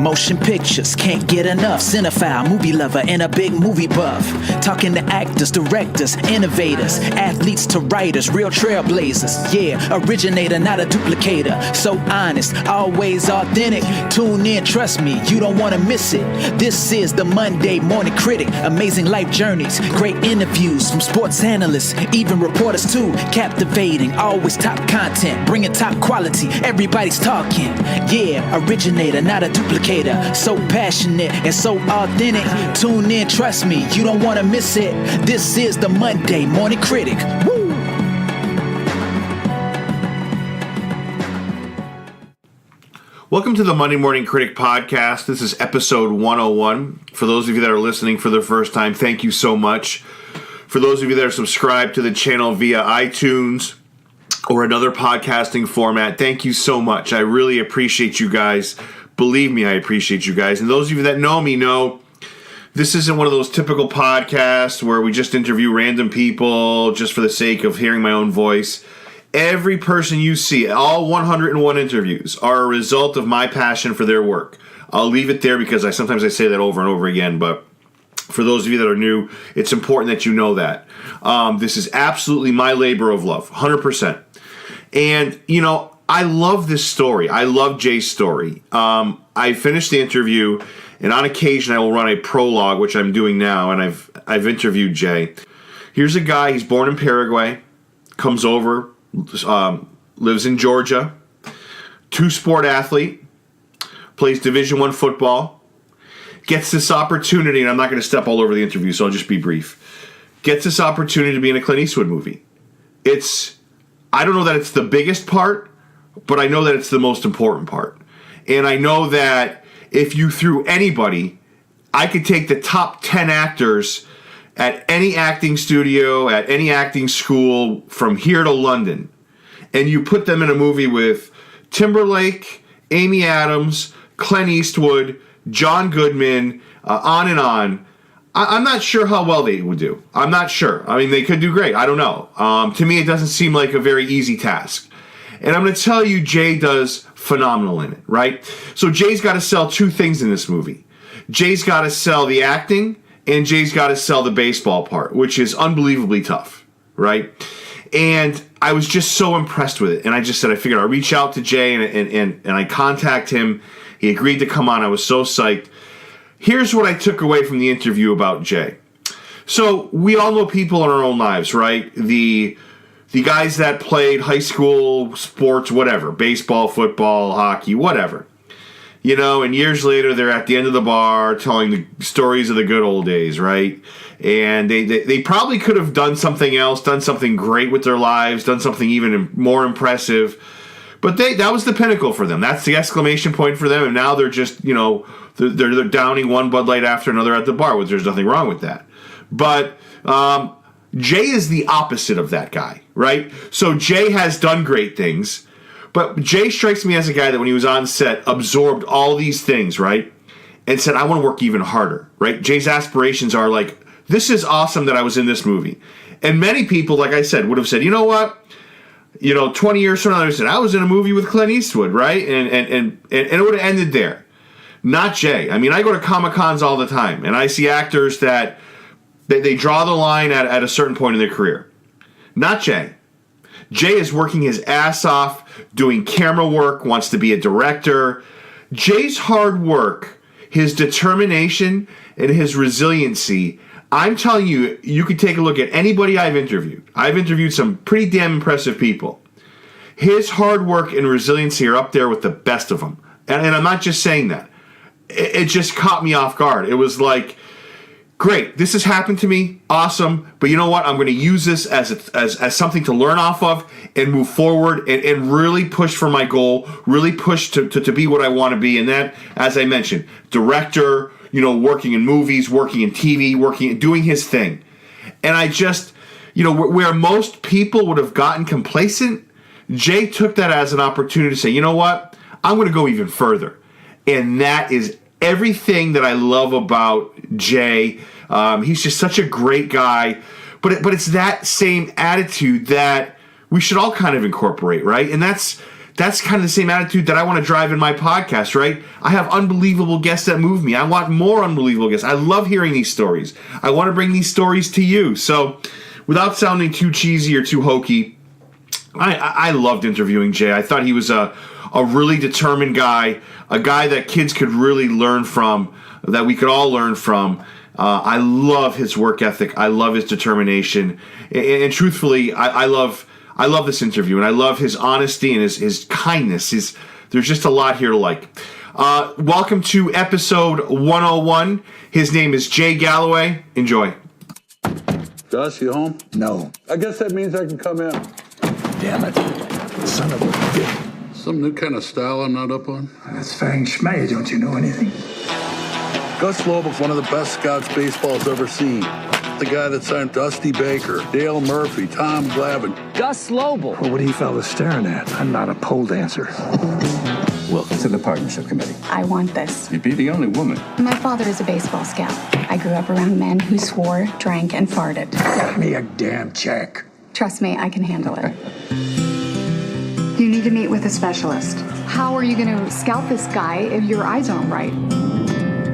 Motion pictures, can't get enough. Cinephile, movie lover, and a big movie buff. Talking to actors, directors, innovators, athletes to writers, real trailblazers. Yeah, originator, not a duplicator. So honest, always authentic. Tune in, trust me, you don't want to miss it. This is the Monday Morning Critic. Amazing life journeys, great interviews from sports analysts, even reporters too. Captivating, always top content, bringing top quality. Everybody's talking. Yeah, originator, not a duplicator. So passionate and so authentic. Tune in, trust me, you don't want to miss it. This is the Monday Morning Critic. Woo! Welcome to the Monday Morning Critic podcast. This is episode 101. For those of you that are listening for the first time, thank you so much. For those of you that are subscribed to the channel via iTunes or another podcasting format, thank you so much. I really appreciate you guys. Believe me, I appreciate you guys. And those of you that know me know this isn't one of those typical podcasts where we just interview random people just for the sake of hearing my own voice. Every person you see, all 101 interviews, are a result of my passion for their work. I'll leave it there because sometimes I say that over and over again, but for those of you that are new, it's important that you know that. This is absolutely my labor of love, 100%. And, you know, I love this story. I love Jay's story. I finished the interview, and on occasion I will run a prologue, which I'm doing now, and I've interviewed Jay. Here's a guy, he's born in Paraguay, comes over, lives in Georgia, two-sport athlete, plays Division I football, gets this opportunity, and I'm not going to step all over the interview, so I'll just be brief, gets this opportunity to be in a Clint Eastwood movie. I don't know that it's the biggest part, but I know that it's the most important part. And I know that if you threw anybody, I could take the top 10 actors at any acting studio, at any acting school, from here to London, and you put them in a movie with Timberlake, Amy Adams, Clint Eastwood, John Goodman, on and on. I'm not sure how well they would do. I'm not sure. I mean, they could do great. I don't know. To me, it doesn't seem like a very easy task. And I'm going to tell you, Jay does phenomenal in it, right? So Jay's got to sell two things in this movie. Jay's got to sell the acting, and Jay's got to sell the baseball part, which is unbelievably tough, right? And I was just so impressed with it. And I just said, I figured I'll reach out to Jay, and I contact him. He agreed to come on. I was so psyched. Here's what I took away from the interview about Jay. So we all know people in our own lives, right? The guys that played high school sports, whatever, baseball, football, hockey, whatever. You know, and years later, they're at the end of the bar telling the stories of the good old days, right? And they probably could have done something else, done something great with their lives, done something even more impressive. But that was the pinnacle for them. That's the exclamation point for them. And now they're just, you know, they're downing one Bud Light after another at the bar, which there's nothing wrong with that. But Jay is the opposite of that guy, right? So Jay has done great things, but Jay strikes me as a guy that when he was on set absorbed all these things, right? And said, I want to work even harder, right? Jay's aspirations are like, this is awesome that I was in this movie. And many people, like I said, would have said, you know what? You know, 20 years from now, they said, I was in a movie with Clint Eastwood, right? And it would have ended there. Not Jay. I mean, I go to Comic-Cons all the time, and I see actors that they draw the line at a certain point in their career. Not Jay. Jay is working his ass off, doing camera work, wants to be a director. Jay's hard work, his determination, and his resiliency, I'm telling you, you could take a look at anybody I've interviewed. I've interviewed some pretty damn impressive people. His hard work and resiliency are up there with the best of them. And I'm not just saying that. It just caught me off guard. It was like, great, this has happened to me, awesome, but you know what? I'm going to use this as something to learn off of and move forward and really push for my goal, really push to be what I want to be. And that, as I mentioned, director, you know, working in movies, working in TV, doing his thing. And I just, you know, where most people would have gotten complacent, Jay took that as an opportunity to say, you know what? I'm going to go even further. And that is everything that I love about Jay. He's just such a great guy. But it's that same attitude that we should all kind of incorporate, right? And that's that's kind of the same attitude that I want to drive in my podcast, right? I have unbelievable guests that move me. I want more unbelievable guests. I love hearing these stories. I want to bring these stories to you. So without sounding too cheesy or too hokey, I loved interviewing Jay. I thought he was a really determined guy, a guy that kids could really learn from, that we could all learn from. I love his work ethic. I love his determination. And truthfully, I love this interview, and I love his honesty and his kindness. There's just a lot here to like. Welcome to episode 101. His name is Jay Galloway. Enjoy. Gus, you home? No. I guess that means I can come in. Damn it. Son of a bitch. Some new kind of style I'm not up on? That's Fang Schmay. Don't you know anything? Gus Lobel's one of the best scouts baseball's ever seen. The guy that signed Dusty Baker, Dale Murphy, Tom Glavine. Gus Lobel. Well, what are you fellas staring at? I'm not a pole dancer. Welcome to the partnership committee. I want this. You'd be the only woman. My father is a baseball scout. I grew up around men who swore, drank, and farted. Got me a damn check. Trust me, I can handle it. You need to meet with a specialist. How are you going to scout this guy if your eyes aren't right?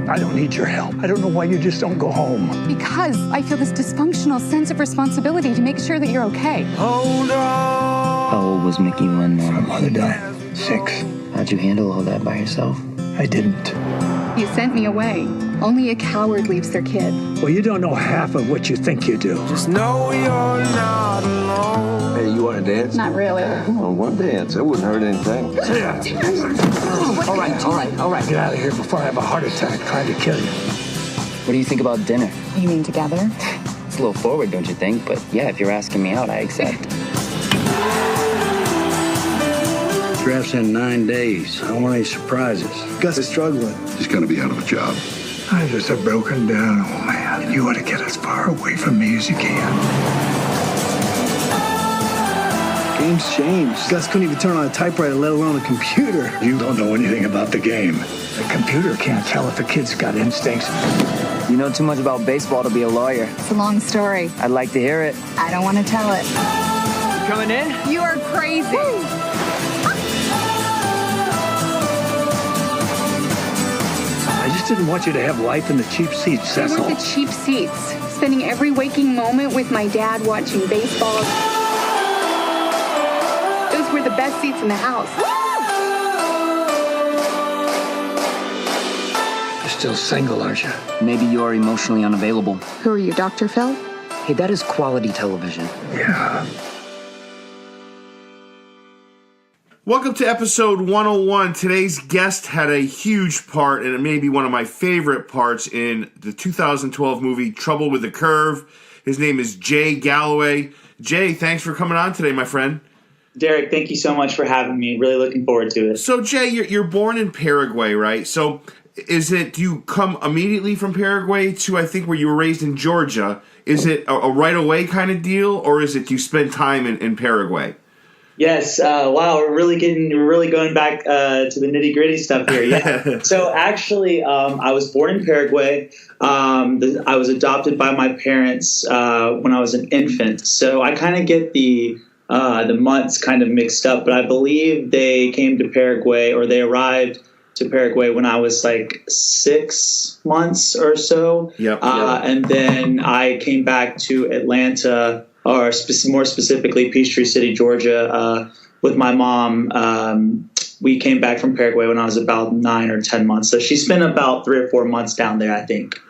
I don't need your help. I don't know why you just don't go home. Because I feel this dysfunctional sense of responsibility to make sure that you're okay. Hold on. How old was Mickey when My mother died. 6. how'd you handle all that by yourself? I didn't. You sent me away. Only a coward leaves their kid. Well, you don't know half of what you think you do. Just know you're not alone. Hey, you want to dance? Not really. Come on, one dance. It wouldn't hurt anything. All right. Get out of here before I have a heart attack trying to kill you. What do you think about dinner? You mean together? It's a little forward, don't you think? But yeah, if you're asking me out, I accept. Draft's in 9 days. I don't want any surprises. Gus is struggling. He's going to be out of a job. I'm just a broken down old man. You want to get as far away from me as you can. Game's changed. Gus couldn't even turn on a typewriter, let alone a computer. You don't know anything about the game. The computer can't tell if a kid's got instincts. You know too much about baseball to be a lawyer. It's a long story. I'd like to hear it. I don't want to tell it. You coming in? You are crazy. I just didn't want you to have life in the cheap seats, They that's were all. the cheap seats. Spending every waking moment with my dad watching baseball. Those were the best seats in the house. You're still single, aren't you? Maybe you're emotionally unavailable. Who are you, Dr. Phil? Hey, that is quality television. Yeah. Welcome to episode 101. Today's guest had a huge part, and it may be one of my favorite parts, in the 2012 movie Trouble with the Curve. His name is Jay Galloway. Jay, thanks for coming on today, my friend. Derek, thank you so much for having me. Really looking forward to it. So, Jay, you're born in Paraguay, right? So, do you come immediately from Paraguay to, I think, where you were raised in Georgia? Is it a right-away kind of deal, or is it you spend time in Paraguay? Yes. Wow. We're really going back to the nitty gritty stuff here. Yeah. So actually, I was born in Paraguay. I was adopted by my parents when I was an infant. So I kind of get the months kind of mixed up, but I believe they came to Paraguay, or they arrived to Paraguay when I was like 6 months or so. Yep. And then I came back to Atlanta, or more specifically Peachtree City, Georgia, with my mom. We came back from Paraguay when I was about 9 or 10 months. So she spent about 3 or 4 months down there, I think.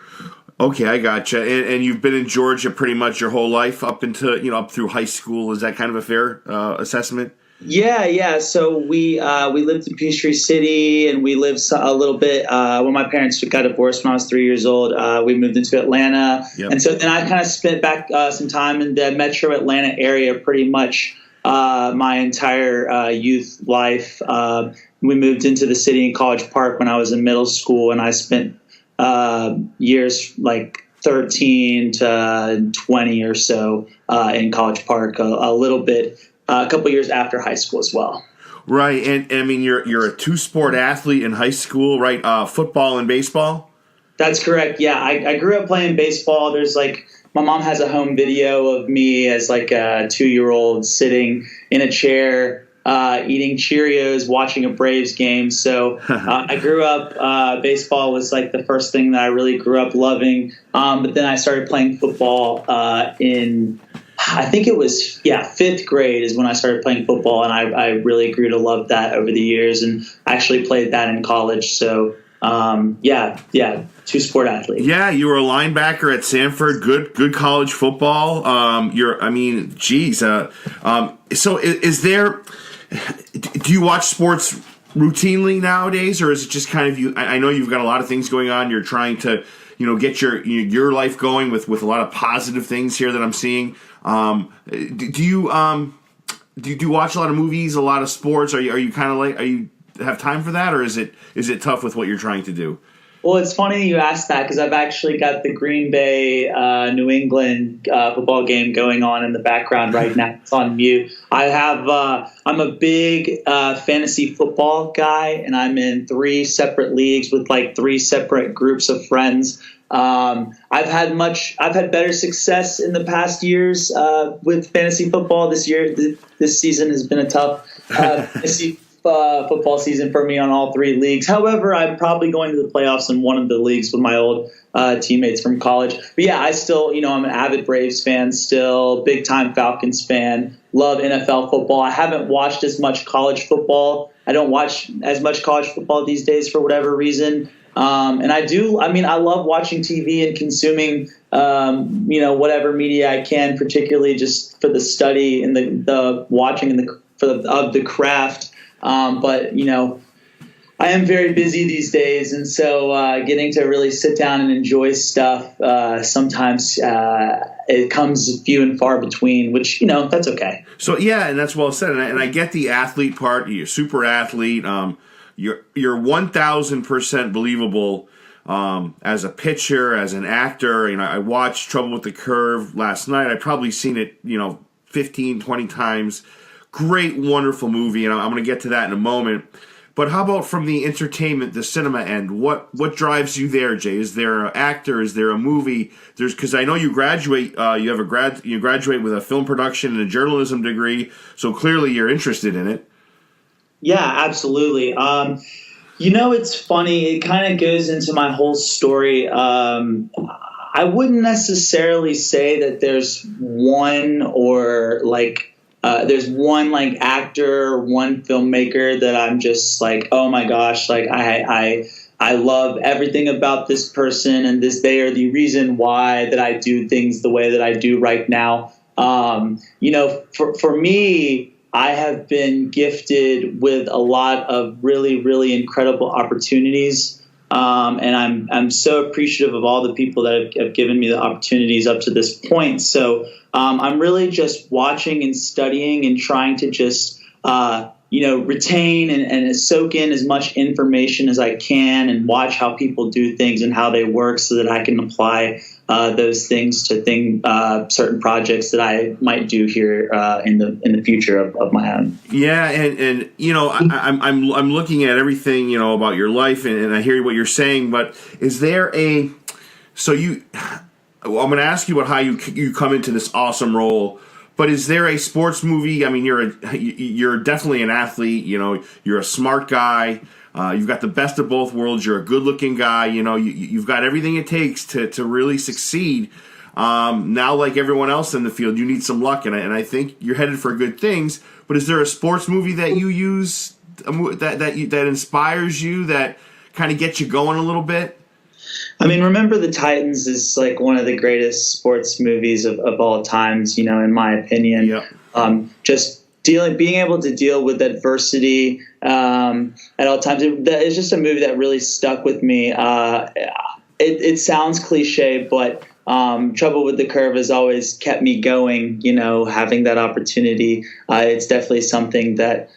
Okay, I gotcha. And you've been in Georgia pretty much your whole life up up through high school. Is that kind of a fair assessment? Yeah. So we lived in Peachtree City, and we lived a little bit when my parents got divorced when I was 3 years old. We moved into Atlanta. Yep. And so then I kind of spent back some time in the metro Atlanta area pretty much my entire youth life. We moved into the city in College Park when I was in middle school, and I spent years like 13 to 20 or so in College Park, a little bit. A couple years after high school as well. Right, and I mean you're a two-sport athlete in high school, right? Football and baseball. That's correct. Yeah, I grew up playing baseball. There's my mom has a home video of me as like a 2-year-old sitting in a chair eating Cheerios, watching a Braves game. So I grew up, baseball was like the first thing that I really grew up loving. But then I started playing football I think it was, 5th grade is when I started playing football, and I really grew to love that over the years, and actually played that in college. So, two-sport athlete. Yeah, you were a linebacker at Samford. Good college football. So is there? Do you watch sports routinely nowadays, or is it just kind of I know you've got a lot of things going on. You're trying to get your life going with a lot of positive things here that I'm seeing. Do you watch a lot of movies, a lot of sports? Are you have time for that, or is it tough with what you're trying to do? Well, it's funny you asked that, because I've actually got the Green Bay, New England football game going on in the background right now. It's on mute. I'm a big fantasy football guy, and I'm in 3 separate leagues with like 3 separate groups of friends. I've had better success in the past years with fantasy football. This season has been a tough fantasy football season for me on all 3 leagues. However, I'm probably going to the playoffs in one of the leagues with my old teammates from college. But yeah, I still, I'm an avid Braves fan still, big time Falcons fan, love NFL football. I haven't watched as much college football. I don't watch as much college football these days for whatever reason. And I love watching TV and consuming, whatever media I can, particularly just for the study and the watching and of the craft. But I am very busy these days, and so getting to really sit down and enjoy stuff sometimes it comes few and far between, which that's okay. So yeah, and that's well said. And I get the athlete part. You're a super athlete. You're 1,000% believable as a pitcher, as an actor. I watched Trouble with the Curve last night. I've probably seen it 15, 20 times. Great, wonderful movie, and I'm going to get to that in a moment. But how about from the entertainment, the cinema end? What drives you there, Jay? Is there an actor? Is there a movie? Because I know you graduate. You graduate with a film production and a journalism degree, so clearly you're interested in it. Yeah, absolutely. It's funny. It kind of goes into my whole story. I wouldn't necessarily say that there's one actor or one filmmaker that I'm just like, oh my gosh, like I love everything about this person, and they are the reason why that I do things the way that I do right now. For me, I have been gifted with a lot of really, really incredible opportunities. And I'm so appreciative of all the people that have given me the opportunities up to this point. So I'm really just watching and studying and trying to just, retain and soak in as much information as I can, and watch how people do things and how they work, so that I can apply those things to certain projects that I might do here in the future of my own. Yeah, and I'm looking at everything about your life, and I hear what you're saying. But is there I'm going to ask you about how you come into this awesome role. But is there a sports movie? I mean, you're definitely an athlete. You're a smart guy. You've got the best of both worlds. You're a good-looking guy. You've got everything it takes to really succeed. Now, like everyone else in the field, you need some luck, and I think you're headed for good things. But is there a sports movie that you use that inspires you, that kind of gets you going a little bit? I mean, Remember the Titans is like one of the greatest sports movies of all times, in my opinion. Yep. Just being able to deal with adversity at all times. It's just a movie that really stuck with me. It sounds cliche, but Trouble with the Curve has always kept me going, having that opportunity. It's definitely something that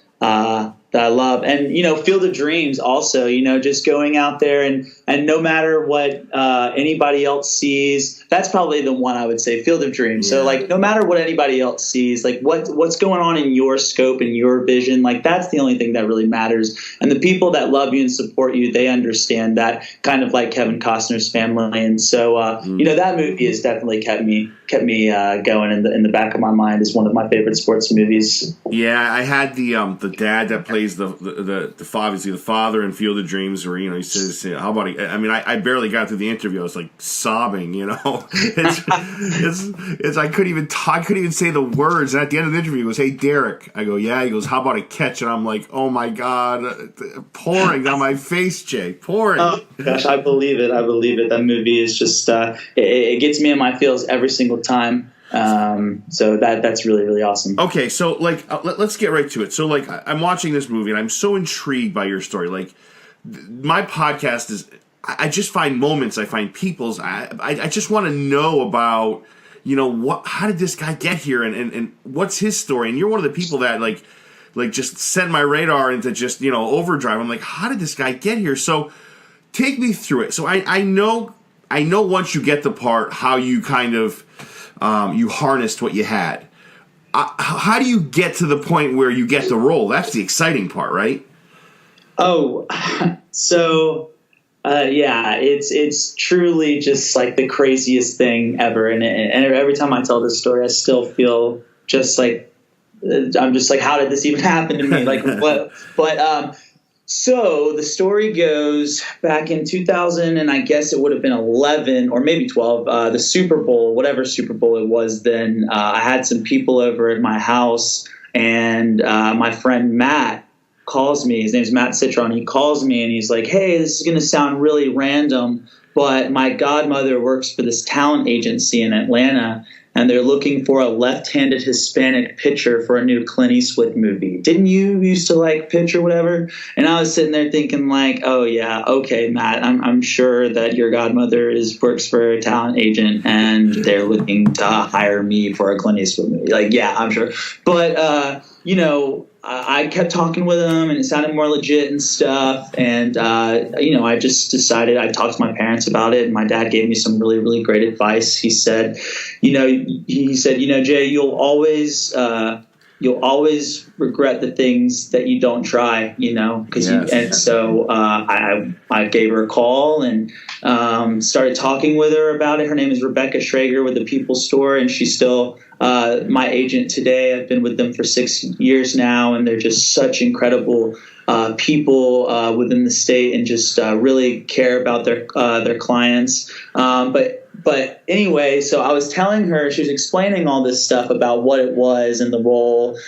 I love. And, Field of Dreams also, just going out there and no matter what anybody else sees, that's probably the one I would say, Field of Dreams. Yeah. So like, no matter what anybody else sees, like what's going on in your scope and your vision, like that's the only thing that really matters. And the people that love you and support you, they understand that, kind of like Kevin Costner's family. And so, that movie has definitely kept me going in the back of my mind as one of my favorite sports movies. Yeah, I had the dad that plays the obviously the father in Field of Dreams, where he says, "How about he?" I mean, I barely got through the interview. I was like sobbing, It's I couldn't even say the words. And at the end of the interview, he goes, "Hey, Derek." I go, "Yeah." He goes, "How about a catch?" And I'm like, "Oh my God, pouring down my face, Jay, pouring." Oh gosh, I believe it. That movie is just it gets me in my feels every single time. So that's really, really awesome. Okay, so like let's get right to it. So like I'm watching this movie and I'm so intrigued by your story. Like my podcast is, I just find moments, I find people's. I just want to know about, how did this guy get here and what's his story? And you're one of the people that like just sent my radar into just overdrive. I'm like, how did this guy get here? So take me through it. So I know once you get the part how you kind of you harnessed what you had. How do you get to the point where you get the role? That's the exciting part, right? Oh, so it's truly just like the craziest thing ever. And every time I tell this story, I still feel just like I'm just like, how did this even happen to me? Like what? But so the story goes back in 2000, and I guess it would have been 11 or maybe 12, the Super Bowl, whatever Super Bowl it was then. I had some people over at my house, and my friend Matt calls me. His name's Matt Citron. He calls me, and he's like, "Hey, this is going to sound really random, but my godmother works for this talent agency in Atlanta, and they're looking for a left-handed Hispanic pitcher for a new Clint Eastwood movie. Didn't you used to like pitch or whatever?" And I was sitting there thinking like, oh yeah, okay, Matt, I'm sure that your godmother works for a talent agent and they're looking to hire me for a Clint Eastwood movie. Like, yeah, I'm sure. But, I kept talking with him and it sounded more legit and stuff. And, I just decided, I talked to my parents about it, and my dad gave me some really, really great advice. He said, Jay, you'll always regret the things that you don't try, So I gave her a call and started talking with her about it. Her name is Rebecca Schrager with the People Store, and she's still my agent today. I've been with them for 6 years now, and they're just such incredible people within the state, and just really care about their clients. But anyway, so I was telling her, she was explaining all this stuff about what it was and the role.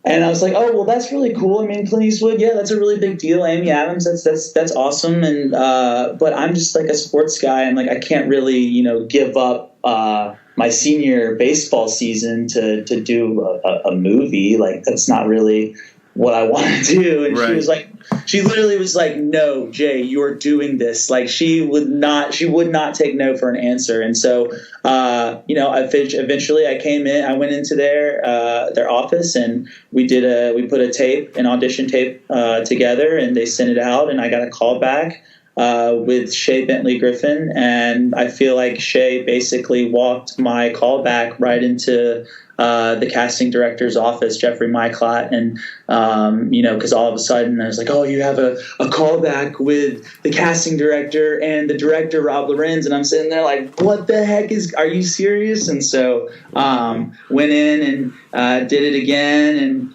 And I was like, oh, well, that's really cool. I mean, Clint Eastwood, yeah, that's a really big deal. Amy Adams, that's awesome. And but I'm just like a sports guy, and like I can't really, give up my senior baseball season to do a movie. Like that's not really what I want to do. And right. She literally was like, "No, Jay, you're doing this." Like she would not take no for an answer. And so, eventually I came in, I went into their office, and we put an audition tape together, and they sent it out, and I got a call back with Shay Bentley Griffin. And I feel like Shay basically walked my call back right into the casting director's office, Jeffrey Myclot, and because all of a sudden I was like, oh, you have a callback with the casting director and the director, Rob Lorenz, and I'm sitting there like, what the heck are you serious? And so went in and did it again, and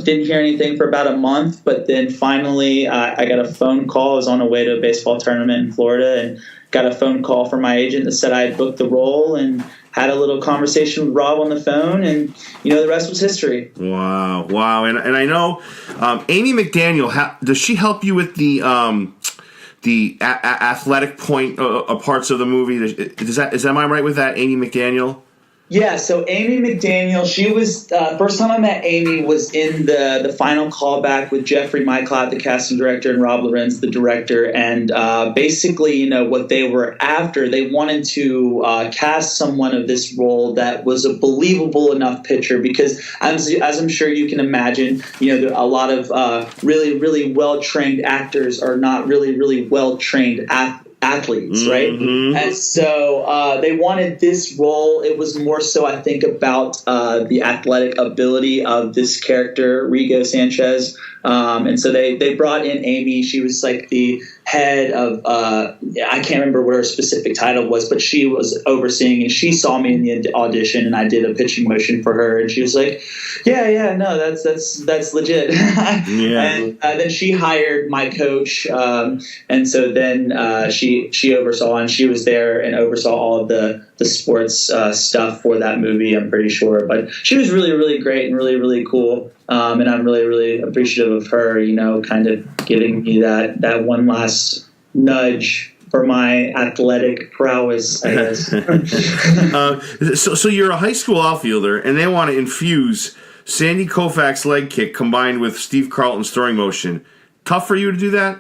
didn't hear anything for about a month, but then finally I got a phone call. I was on a way to a baseball tournament in Florida, and got a phone call from my agent that said I had booked the role, and had a little conversation with Rob on the phone, and the rest was history. Wow! And I know Amy McDaniel. Does she help you with the athletic point parts of the movie? Am I right with that, Amy McDaniel? Yeah, so Amy McDaniel, she was first time I met Amy was in the final callback with Jeffrey Myclott, the casting director, and Rob Lorenz, the director. And basically, what they were after, they wanted to cast someone of this role that was a believable enough pitcher because, as I'm sure you can imagine, a lot of really, really well-trained actors are not really, really well-trained athletes, right? Mm-hmm. And so they wanted this role. It was more so, I think, about the athletic ability of this character, Rigo Sanchez. And so they brought in Amy. She was like the head of, I can't remember what her specific title was, but she was overseeing, and she saw me in the audition, and I did a pitching motion for her, and she was like, yeah, no, that's legit. Yeah. And then she hired my coach, and so then she oversaw, and she was there and oversaw all of the sports stuff for that movie, I'm pretty sure. But she was really, really great and really, really cool. And I'm really, really appreciative of her, kind of giving me that one last nudge for my athletic prowess, I guess. So you're a high school outfielder, and they want to infuse Sandy Koufax's leg kick combined with Steve Carlton's throwing motion. Tough for you to do that?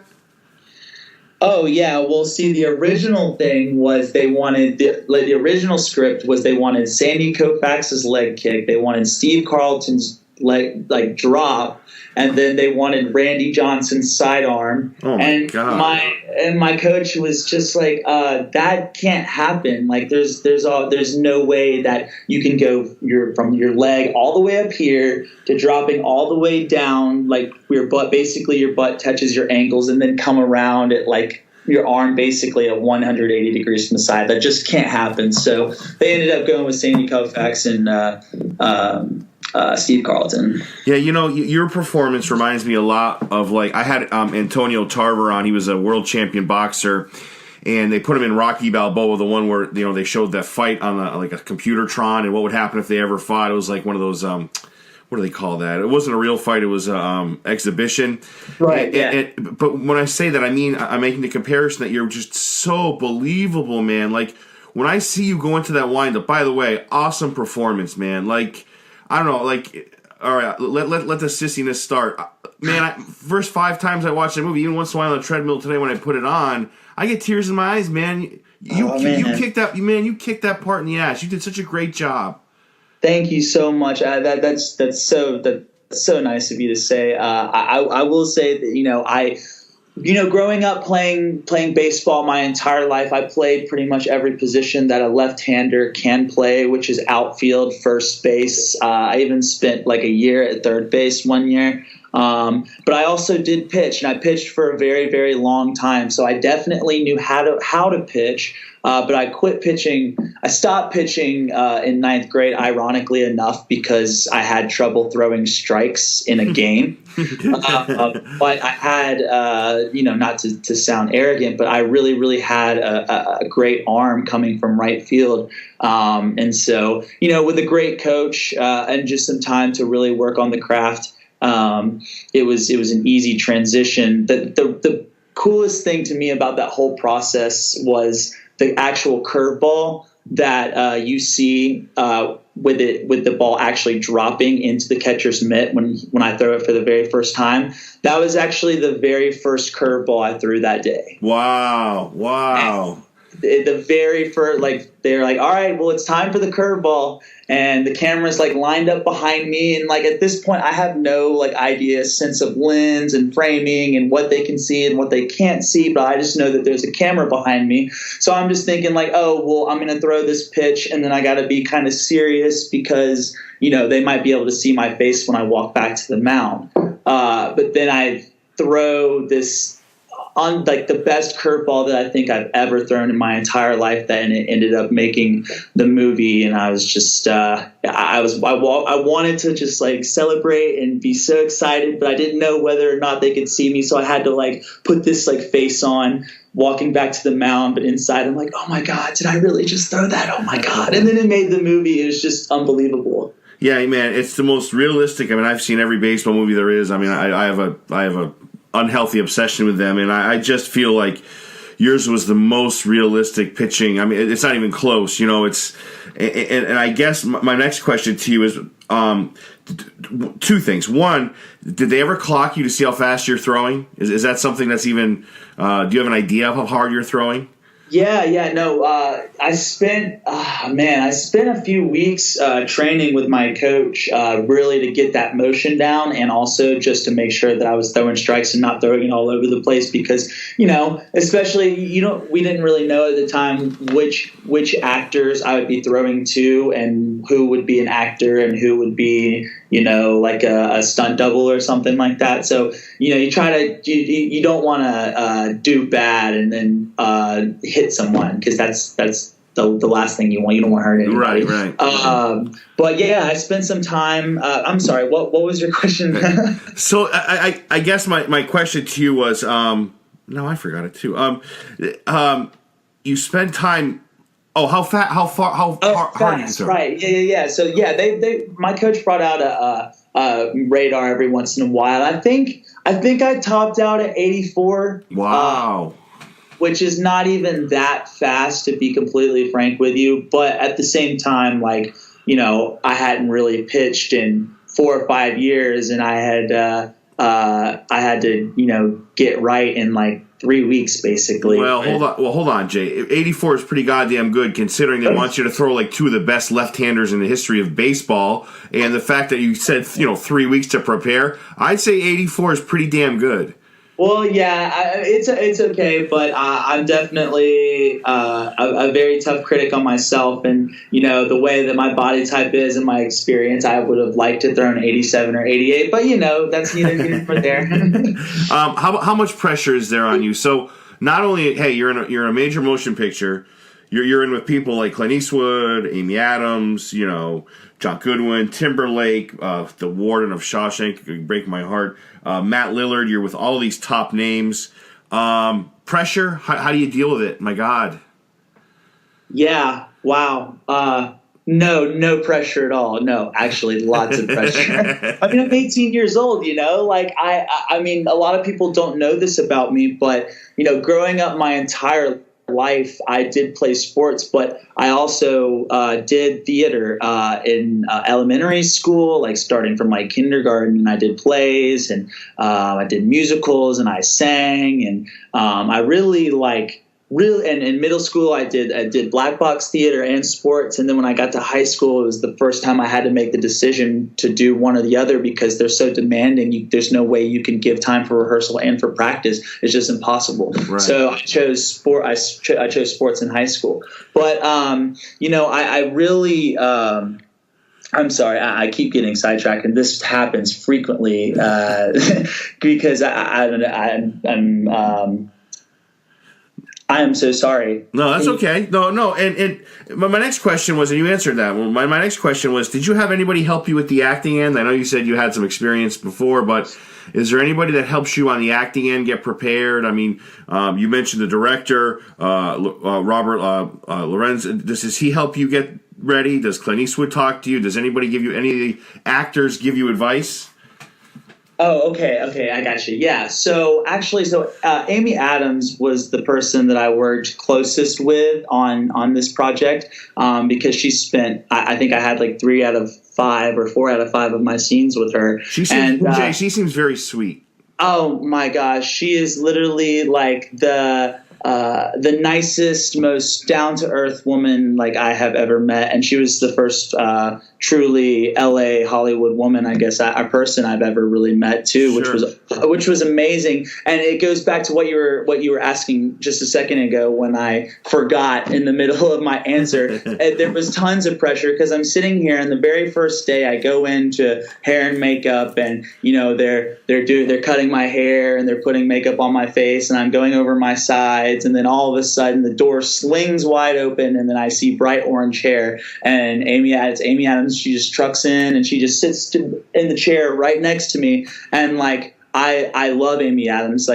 Oh, yeah. Well, see, the original thing was they wanted the original script was they wanted Sandy Koufax's leg kick. They wanted Steve Carlton's like drop, and then they wanted Randy Johnson's sidearm. Oh my God. My coach was just like, that can't happen. Like there's no way that you can go from your leg all the way up here to dropping all the way down, like your butt touches your ankles, and then come around at like your arm basically at 180 degrees from the side. That just can't happen. So they ended up going with Sandy Koufax and Steve Carlton. Yeah, your performance reminds me a lot of, like, I had Antonio Tarver on. He was a world champion boxer, and they put him in Rocky Balboa, the one where they showed that fight on a Computertron and what would happen if they ever fought. It was like one of those what do they call that? It wasn't a real fight. It was an exhibition. Right. Yeah. But when I say that, I mean I'm making the comparison that you're just so believable, man. Like when I see you go into that windup. By the way, awesome performance, man. Like. I don't know, like, all right, let the sissiness start. Man, first 5 times I watched that movie, even once in a while on the treadmill today when I put it on, I get tears in my eyes, man. You kicked that part in the ass. You did such a great job. Thank you so much. That's so nice of you to say. I will say that growing up playing baseball my entire life, I played pretty much every position that a left-hander can play, which is outfield, first base. I even spent like a year at third base one year. But I also did pitch, and I pitched for a very, very long time. So I definitely knew how to pitch. But I quit pitching. I stopped pitching in 9th grade, ironically enough, because I had trouble throwing strikes in a game. But I had, not to sound arrogant, but I really, really had a great arm coming from right field. And so, with a great coach and just some time to really work on the craft, it was an easy transition. The coolest thing to me about that whole process was the actual curveball that you see with the ball actually dropping into the catcher's mitt when I throw it for the very first time. That was actually the very first curveball I threw that day. Wow. And the very first, they're like, all right, well, it's time for the curveball. And the camera's lined up behind me. And at this point, I have no sense of lens and framing and what they can see and what they can't see. But I just know that there's a camera behind me. So I'm just thinking oh, well, I'm going to throw this pitch. And then I got to be kind of serious because, they might be able to see my face when I walk back to the mound. But then I throw this on the best curveball that I think I've ever thrown in my entire life, that and it ended up making the movie. And I was just I wanted to just celebrate and be so excited, but I didn't know whether or not they could see me, so I had to put this face on walking back to the mound, but inside I'm oh my God, did I really just throw that? Oh my God. And then it made the movie. It was just unbelievable. Yeah, man, it's the most realistic. I mean, I've seen every baseball movie there is. I mean, I have a unhealthy obsession with them, and I just feel like yours was the most realistic pitching. I mean, it's not even close. You know, it's and I guess my next question to you is two things. One, did they ever clock you to see how fast you're throwing? Is that something that's even? Do you have an idea of how hard you're throwing? No. I spent a few weeks training with my coach, really to get that motion down, and also just to make sure that I was throwing strikes and not throwing it all over the place. Because especially we didn't really know at the time which actors I would be throwing to, and who would be an actor and who would be like a stunt double or something like that. So you try to you don't want to do bad and then hit someone, because that's the last thing you want. You don't want to hurt anybody. Right. But yeah, I spent some time. I'm sorry. What was your question? So I guess my question to you was no, I forgot it too. You spent time. Oh, how hard did you throw? Right. Yeah. So they my coach brought out a radar every once in a while. I think I topped out at 84. Wow. Which is not even that fast, to be completely frank with you. But at the same time, I hadn't really pitched in 4 or 5 years, and I had to get right in 3 weeks, basically. Well, hold on, Jay. 84 is pretty goddamn good, considering they want you to throw two of the best left-handers in the history of baseball, and the fact that you said 3 weeks to prepare. I'd say 84 is pretty damn good. Well, yeah, it's okay, but I'm definitely a very tough critic on myself, and the way that my body type is and my experience, I would have liked to throw an 87 or 88, but that's neither here nor there. How much pressure is there on you? So not only you're in a major motion picture, you're in with people like Clint Eastwood, Amy Adams, John Goodwin, Timberlake, the Warden of Shawshank, could break my heart. Matt Lillard, you're with all these top names. Pressure, how do you deal with it? My God. Yeah, wow. No pressure at all. No, actually, lots of pressure. I mean, I'm 18 years old, I mean, a lot of people don't know this about me, but, growing up my entire life, I did play sports, but I also did theater in elementary school, starting from kindergarten, and I did plays, and I did musicals, and I sang, and I really and in middle school I did black box theater and sports, and then when I got to high school, it was the first time I had to make the decision to do one or the other, because they're so demanding. There's no way you can give time for rehearsal and for practice. It's just impossible. Right. So I chose sport. I chose sports in high school, but I really. I'm sorry, I keep getting sidetracked, and this happens frequently because I am so sorry. No, that's okay. No. And my next question was, and you answered that. Well, my next question was, did you have anybody help you with the acting end? I know you said you had some experience before, but is there anybody that helps you on the acting end get prepared? I mean, you mentioned the director, Robert Lorenz. Does he help you get ready? Does Clint Eastwood talk to you? Does anybody give you, any of the actors give you advice? Oh, okay, I got you. Yeah, so Amy Adams was the person that I worked closest with on this project, because she spent, I think I had 3 out of 5 or 4 out of 5 of my scenes with her. She seems very sweet. Oh my gosh, she is literally the nicest, most down-to-earth woman I have ever met, and she was the first truly LA Hollywood woman, I guess, a person I've ever really met too, which was amazing. And it goes back to what you were asking just a second ago when I forgot in the middle of my answer. There was tons of pressure because I'm sitting here, and the very first day I go into hair and makeup, and they're cutting my hair and they're putting makeup on my face, and I'm going over my sides, and then all of a sudden the door slings wide open, and then I see bright orange hair, and Amy Adams, she just trucks in and she just sits in the chair right next to me, and I love Amy Adams.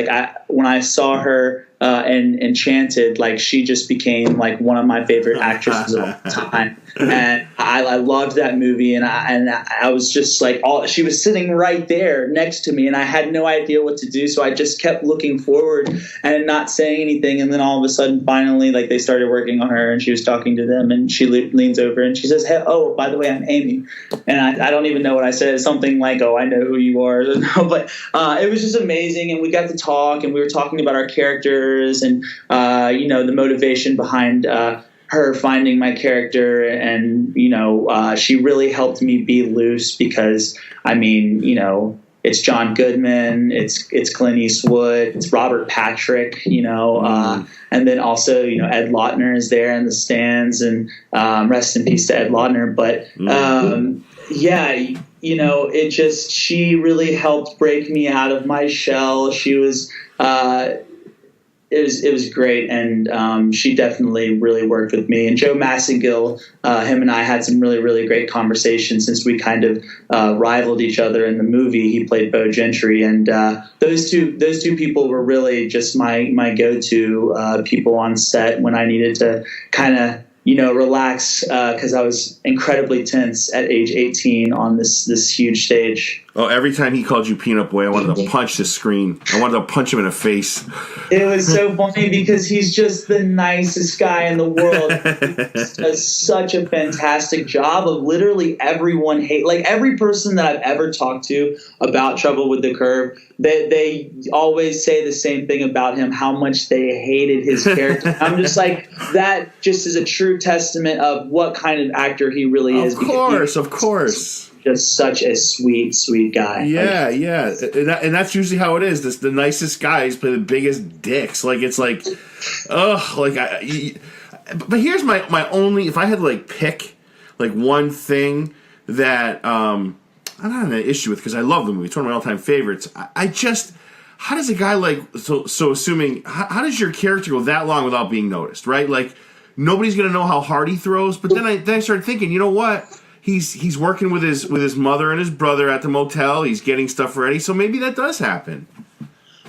When I saw her and Enchanted, like she just became like one of my favorite actresses of all time. And I loved that movie, and I was just like, she was sitting right there next to me, and I had no idea what to do, so I just kept looking forward and not saying anything. And then all of a sudden, finally, like they started working on her, and she was talking to them, and she leans over and she says, "Hey, oh, by the way, I'm Amy." And I don't even know what I said. It's something like, "Oh, I know who you are," but it was just amazing, and we got to talk, and we were talking about our characters and the motivation behind her finding my character, and she really helped me be loose because it's John Goodman, it's Clint Eastwood, it's Robert Patrick, and then also Ed Lautner is there in the stands, and rest in peace to Ed Lautner. But she really helped break me out of my shell. She was. It was great, and she definitely really worked with me. And Joe Massengill, him and I had some really, really great conversations since we kind of rivaled each other in the movie. He played Bo Gentry, and those two people were really just my go-to people on set when I needed to kind of relax, because I was incredibly tense at age 18 on this huge stage. Oh, every time he called you Peanut Boy, I wanted to punch the screen. I wanted to punch him in the face. It was so funny because he's just the nicest guy in the world. He does such a fantastic job of literally everyone every person that I've ever talked to about Trouble with the Curve, they always say the same thing about him, how much they hated his character. I'm just like, that just is a true testament of what kind of actor he really is. Of course. Just such a sweet guy. Yeah, yeah. And that's usually how it is. The nicest guys play the biggest dicks. Like, it's like, but here's my only, if I had to pick one thing that I don't have an issue with, because I love the movie. It's one of my all-time favorites. I just, how does a guy assuming, how does your character go that long without being noticed, right? Like, nobody's going to know how hard he throws. But then I started thinking, you know what? He's working with his mother and his brother at the motel. He's getting stuff ready. So maybe that does happen.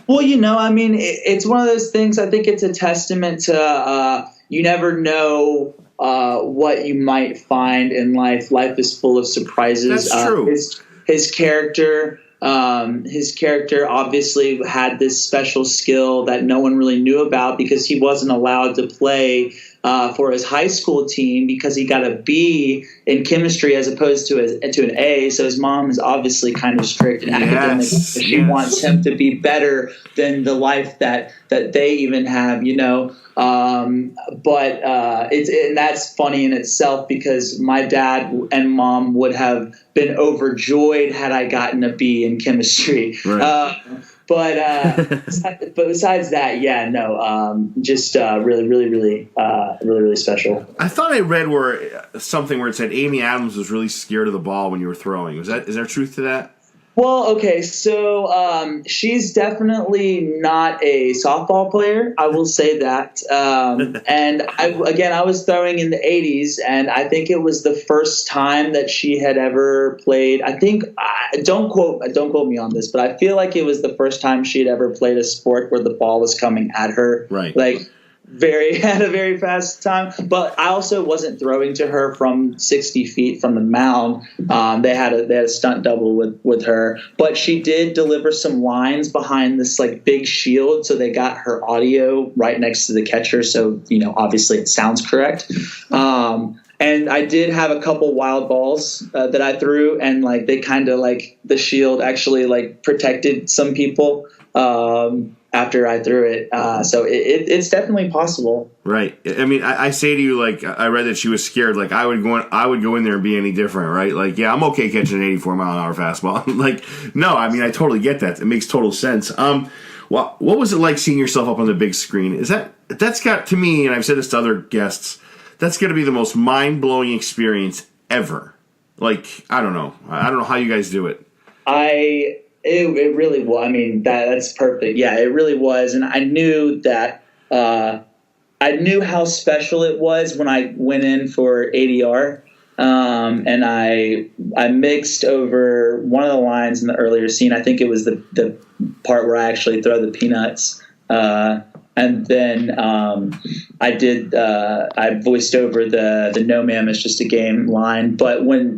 Well, it's one of those things. I think it's a testament to you never know what you might find in life. Life is full of surprises. That's true. His character obviously had this special skill that no one really knew about because he wasn't allowed to play for his high school team because he got a B in chemistry as opposed to an A. So his mom is obviously kind of strict and academic. She wants him to be better than the life that they even have, But and that's funny in itself because my dad and mom would have been overjoyed had I gotten a B in chemistry. Right. But besides that, just really, really, really, really, really special. I thought I read something where it said Amy Adams was really scared of the ball when you were throwing. Is there truth to that? Well, okay, so she's definitely not a softball player. I will say that. And I was throwing in the 80s, and I think it was the first time that she had ever played. I think don't quote me on this, but I feel like it was the first time she had ever played a sport where the ball was coming at her. Right. At a very fast time, but I also wasn't throwing to her from 60 feet from the mound. They had a stunt double with her, but she did deliver some lines behind this big shield, so they got her audio right next to the catcher. So obviously it sounds correct. And I did have a couple wild balls that I threw, and they kind of the shield actually protected some people. After I threw it. So it's definitely possible. Right. I mean, I say to you, I read that she was scared. I would go in there and be any different, right? I'm okay catching an 84-mile-an-hour fastball. No, I mean, I totally get that. It makes total sense. What was it like seeing yourself up on the big screen? That's got, to me, and I've said this to other guests, that's got to be the most mind-blowing experience ever. I don't know. I don't know how you guys do it. It really was. I mean, that's perfect. Yeah, it really was. And I knew that I knew how special it was when I went in for ADR. And I mixed over one of the lines in the earlier scene. I think it was the part where I actually throw the peanuts. And And then I voiced over the "No Ma'am, It's Just a Game" line. But when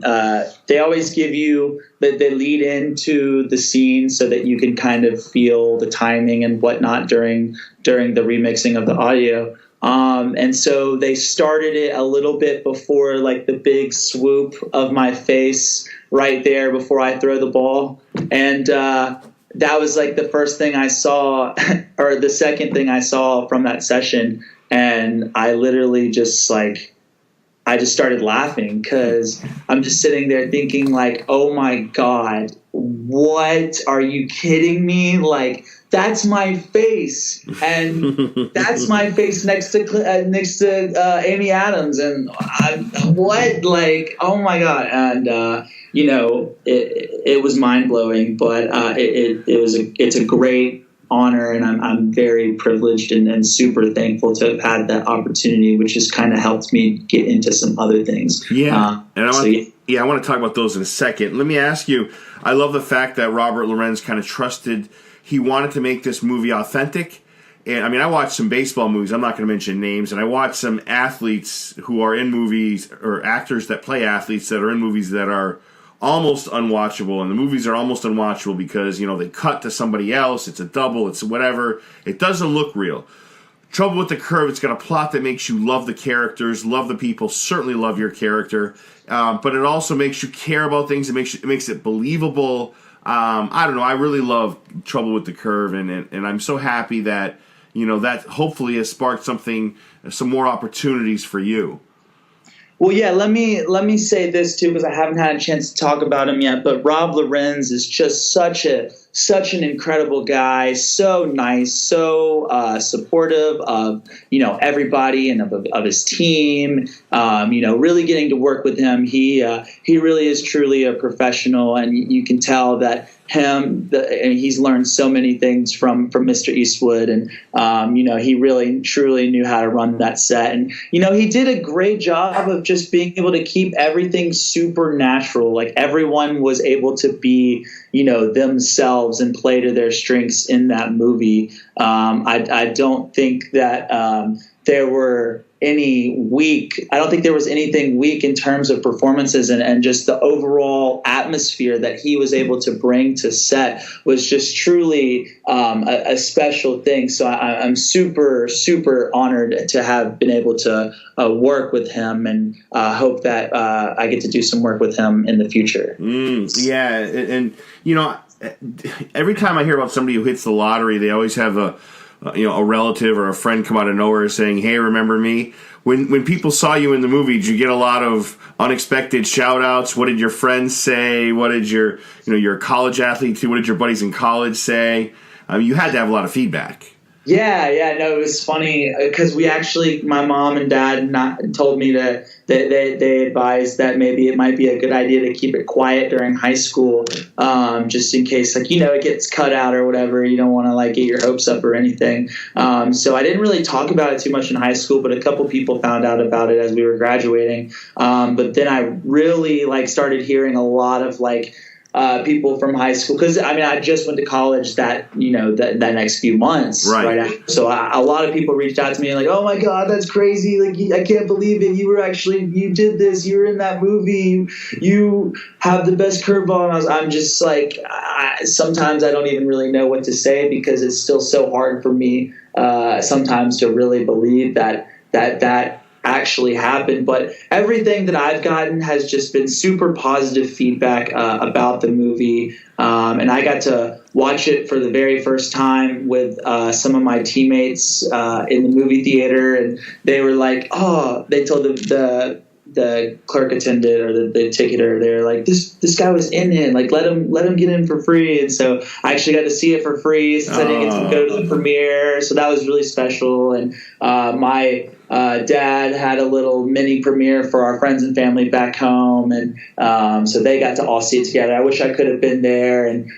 they always give you they lead into the scene so that you can kind of feel the timing and whatnot during the remixing of the audio. And so they started it a little bit before like the big swoop of my face right there before I throw the ball. And that was like the first thing I saw or the second thing I saw from that session. And I literally just started laughing because I'm just sitting there thinking like, oh my God, what? Are you kidding me? Like, that's my face, and that's my face next to Amy Adams, and what? Like, oh my God! And it was mind blowing, but it's a great honor, and I'm very privileged and super thankful to have had that opportunity, which has kind of helped me get into some other things. Yeah, and I want to talk about those in a second. Let me ask you. I love the fact that Robert Lorenz kind of trusted. He wanted to make this movie authentic. And I mean, I watched some baseball movies. I'm not going to mention names. And I watched some athletes who are in movies or actors that play athletes that are in movies that are almost unwatchable. And the movies are almost unwatchable because, they cut to somebody else. It's a double. It's whatever. It doesn't look real. Trouble with the Curve, it's got a plot that makes you love the characters, love the people, certainly love your character. But it also makes you care about things. It makes it believable. I don't know. I really love Trouble with the Curve, and I'm so happy that that hopefully has sparked some more opportunities for you. Well, yeah. Let me say this too, because I haven't had a chance to talk about him yet. But Rob Lorenz is just such an incredible guy, so nice, so supportive of everybody and of his team. Really getting to work with him, he really is truly a professional, and you can tell that and he's learned so many things from Mr. Eastwood, and he really truly knew how to run that set, and he did a great job of just being able to keep everything super natural. Like everyone was able to be themselves and play to their strengths in that movie. I don't think that there were any weak. I don't think there was anything weak in terms of performances, and just the overall atmosphere that he was able to bring to set was just truly a special thing. So I'm super, super honored to have been able to work with him, and hope that I get to do some work with him in the future. Yeah, and every time I hear about somebody who hits the lottery, they always have a relative or a friend come out of nowhere saying, "Hey, remember me?" When people saw you in the movie, did you get a lot of unexpected shout outs? What did your friends say? What did your college athlete too? What did your buddies in college say? You had to have a lot of feedback. Yeah. No, it was funny because my mom and dad told me that they advised that maybe it might be a good idea to keep it quiet during high school, just in case, it gets cut out or whatever. You don't want to get your hopes up or anything. So I didn't really talk about it too much in high school, but a couple people found out about it as we were graduating. But then I really started hearing a lot of people from high school, because I just went to college that next few months, right after. So a lot of people reached out to me and oh my God, that's crazy! I can't believe it. You did this. You were in that movie. You have the best curveball. And I'm just sometimes I don't even really know what to say, because it's still so hard for me sometimes to really believe that actually happened. But everything that I've gotten has just been super positive feedback about the movie, and I got to watch it for the very first time with some of my teammates in the movie theater, and they were they told the clerk attendant or the ticketer, they're like, this guy was in it, let him get in for free. And so I actually got to see it for free since I didn't get to go to the premiere, so that was really special. And my dad had a little mini premiere for our friends and family back home, and so they got to all see it together. I wish I could have been there, and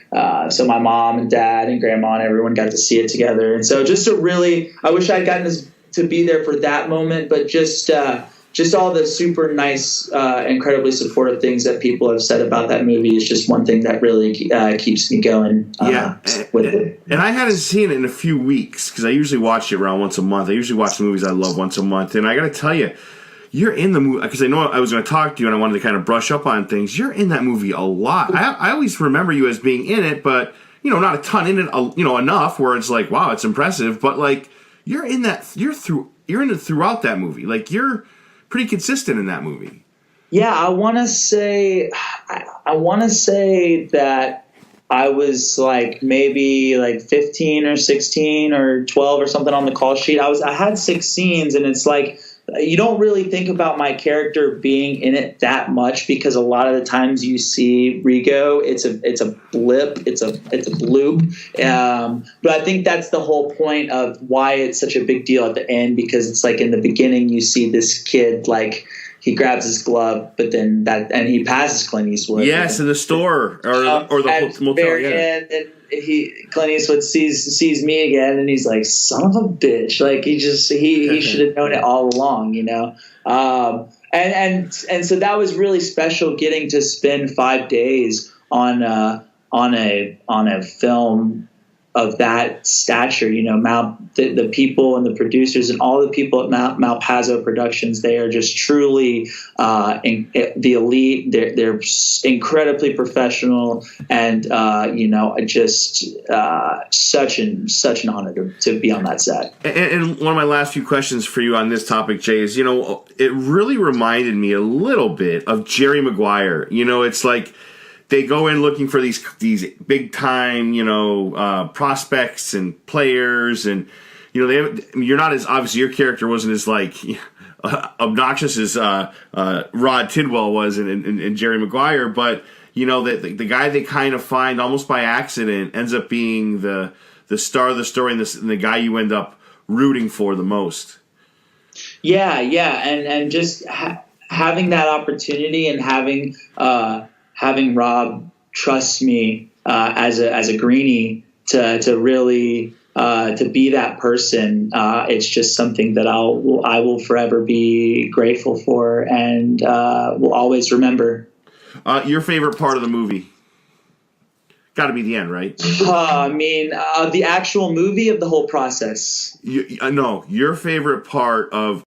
so my mom and dad and grandma and everyone got to see it together. And so I wish I'd gotten to be there for that moment, but just just all the super nice, incredibly supportive things that people have said about that movie is just one thing that really keeps me going. With it. And I hadn't seen it in a few weeks because I usually watch it around once a month. I usually watch the movies I love once a month. And I got to tell you, you're in the movie, because I know I was going to talk to you and I wanted to kind of brush up on things. You're in that movie a lot. I always remember you as being in it, but, not a ton in it, enough where it's like, wow, it's impressive. But, like, you're in it throughout that movie. Like, you're pretty consistent in that movie. Yeah, I want to say that I was like maybe like 15 or 16 or 12 or something on the call sheet. I had 6 scenes, and it's like, you don't really think about my character being in it that much because a lot of the times you see Rigo, it's a blip, it's a bloop. But I think that's the whole point of why it's such a big deal at the end, because it's like in the beginning you see this kid, like, he grabs his glove, but then and he passes Clint Eastwood. Yes, in the store or the motel. Yeah. And Clint Eastwood sees me again, and he's like, "Son of a bitch!" Like he should have known it all along, And so that was really special, getting to spend 5 days on a film of that stature. The people and the producers and all the people at Malpazzo Productions, they are just truly the elite. They're incredibly professional, and just such an honor to be on that set. And one of my last few questions for you on this topic, Jay, is it really reminded me a little bit of Jerry Maguire. It's like, they go in looking for these big time, prospects and players, and you're not as, obviously your character wasn't as like obnoxious as Rod Tidwell was in Jerry Maguire, but the guy they kind of find almost by accident ends up being the star of the story and the guy you end up rooting for the most. Yeah, and just having that opportunity and having Rob trust me as a greenie to really to be that person, it's just something that I will forever be grateful for and will always remember. Your favorite part of the movie? Got to be the end, right? The actual movie of the whole process. No, your favorite part of